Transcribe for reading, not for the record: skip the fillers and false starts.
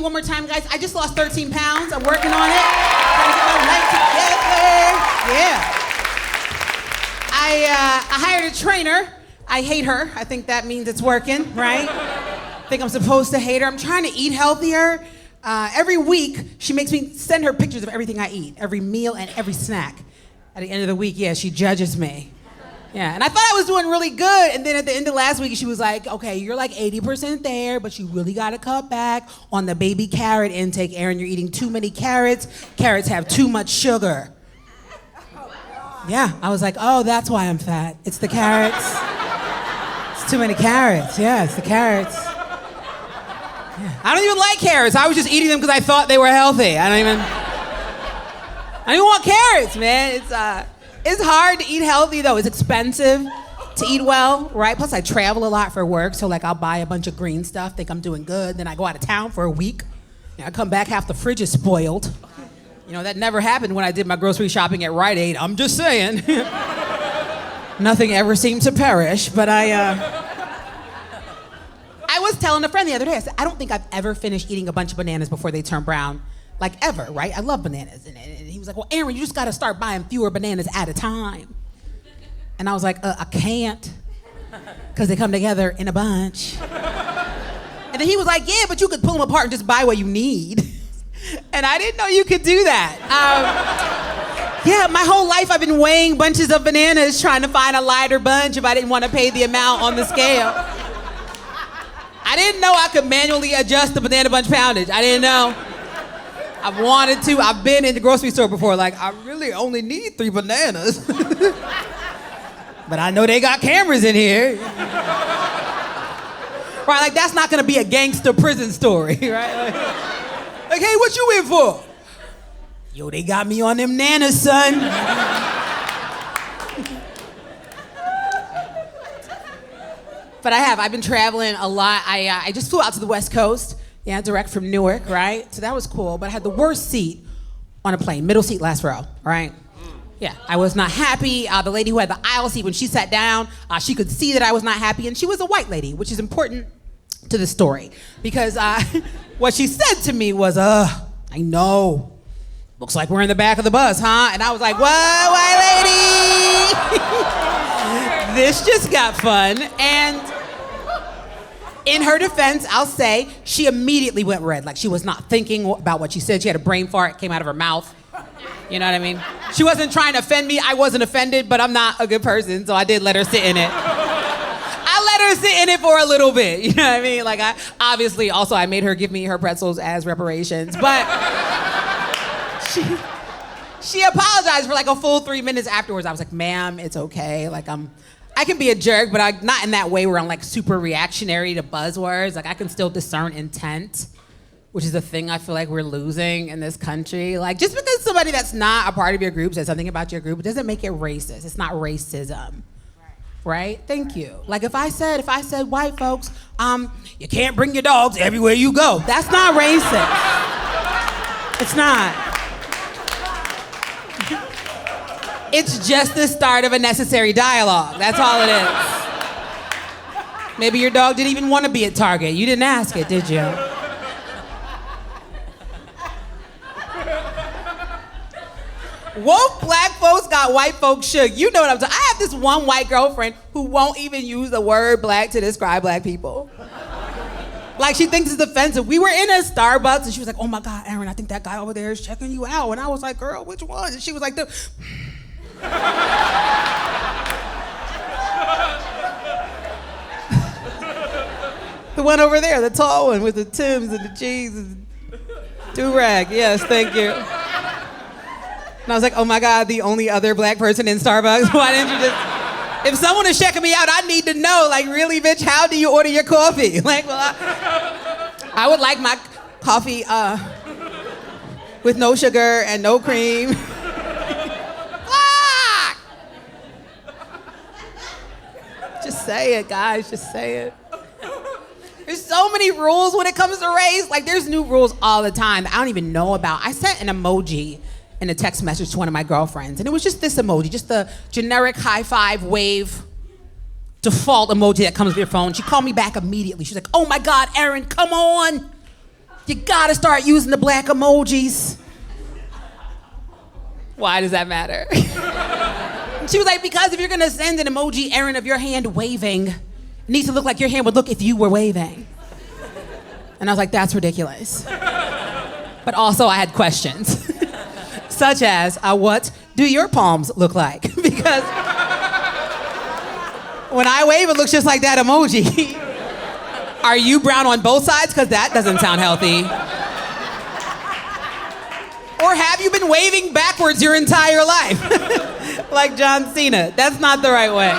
me one more time, guys. I just lost 13 pounds. I'm working on it. Trying to get my life together. Yeah. I hired a trainer. I hate her. I think that means it's working, right? I think I'm supposed to hate her. I'm trying to eat healthier. Every week, she makes me send her pictures of everything I eat, every meal and every snack. At the end of the week, yeah, she judges me. Yeah, and I thought I was doing really good, and then at the end of last week, she was like, okay, you're like 80% there, but you really gotta cut back on the baby carrot intake. Aaron, you're eating too many carrots. Carrots have too much sugar. Yeah, I was like, oh, that's why I'm fat. It's the carrots. It's too many carrots. Yeah, it's the carrots. Yeah. I don't even like carrots. I was just eating them because I thought they were healthy. I don't even want carrots, man. It's hard to eat healthy, though. It's expensive to eat well, right? Plus, I travel a lot for work, so like I'll buy a bunch of green stuff, think I'm doing good, then I go out of town for a week. And I come back, half the fridge is spoiled. You know, that never happened when I did my grocery shopping at Rite Aid. I'm just saying. Nothing ever seemed to perish, but I was telling a friend the other day, I said, I don't think I've ever finished eating a bunch of bananas before they turn brown. Like ever, right? I love bananas. And he was like, well, Aaron, you just gotta start buying fewer bananas at a time. And I was like, I can't, because they come together in a bunch. And then he was like, yeah, but you could pull them apart and just buy what you need. And I didn't know you could do that. Yeah, my whole life I've been weighing bunches of bananas trying to find a lighter bunch if I didn't want to pay the amount on the scale. I didn't know I could manually adjust the banana bunch poundage. I didn't know. I've wanted to. I've been in the grocery store before, like, I really only need 3 bananas. But I know they got cameras in here. Right, like, that's not gonna be a gangster prison story, right? Like, hey, what you in for? Yo, they got me on them nanas, son. But I've been traveling a lot. I just flew out to the West Coast. Yeah, direct from Newark, right? So that was cool, but I had the worst seat on a plane, middle seat, last row, right? Yeah, I was not happy. The lady who had the aisle seat, when she sat down, she could see that I was not happy, and she was a white lady, which is important to the story, because what she said to me was, I know, looks like we're in the back of the bus, huh? And I was like, what, white lady? This just got fun, and in her defense, I'll say, she immediately went red. Like, she was not thinking about what she said. She had a brain fart, came out of her mouth. You know what I mean? She wasn't trying to offend me. I wasn't offended, but I'm not a good person, so I did let her sit in it. I let her sit in it for a little bit. You know what I mean? Like, I made her give me her pretzels as reparations, but she apologized for like a full 3 minutes afterwards. I was like, ma'am, it's okay. Like, I can be a jerk, but I'm not in that way where I'm like super reactionary to buzzwords. Like, I can still discern intent, which is a thing I feel like we're losing in this country. Like, just because somebody that's not a part of your group says something about your group, it doesn't make it racist. It's not racism. Right? Thank you. Like, if I said white folks, you can't bring your dogs everywhere you go. That's not racist. It's not. It's just the start of a necessary dialogue. That's all it is. Maybe your dog didn't even want to be at Target. You didn't ask it, did you? Woke black folks got white folks shook. You know what I'm talking. I have this one white girlfriend who won't even use the word black to describe black people. Like, she thinks it's offensive. We were in a Starbucks and she was like, oh my God, Aaron, I think that guy over there is checking you out. And I was like, girl, which one? And she was like, the one over there, the tall one with the Timbs and the jeans and do-rag. Yes, thank you. And I was like, oh my God, the only other black person in Starbucks? Why didn't you just... If someone is checking me out, I need to know, like, really, bitch, how do you order your coffee? Like, well, I would like my coffee with no sugar and no cream. Just say it, guys, just say it. There's so many rules when it comes to race. Like, there's new rules all the time that I don't even know about. I sent an emoji in a text message to one of my girlfriends, and it was just this emoji, just the generic high five wave default emoji that comes with your phone. She called me back immediately. She's like, oh my God, Aaron, come on. You gotta start using the black emojis. Why does that matter? She was like, because if you're gonna send an emoji, Aaron, of your hand waving, it needs to look like your hand would look if you were waving. And I was like, that's ridiculous. But also I had questions. Such as, what do your palms look like? Because when I wave, it looks just like that emoji. Are you brown on both sides? Because that doesn't sound healthy. Or have you been waving backwards your entire life? Like John Cena. That's not the right way.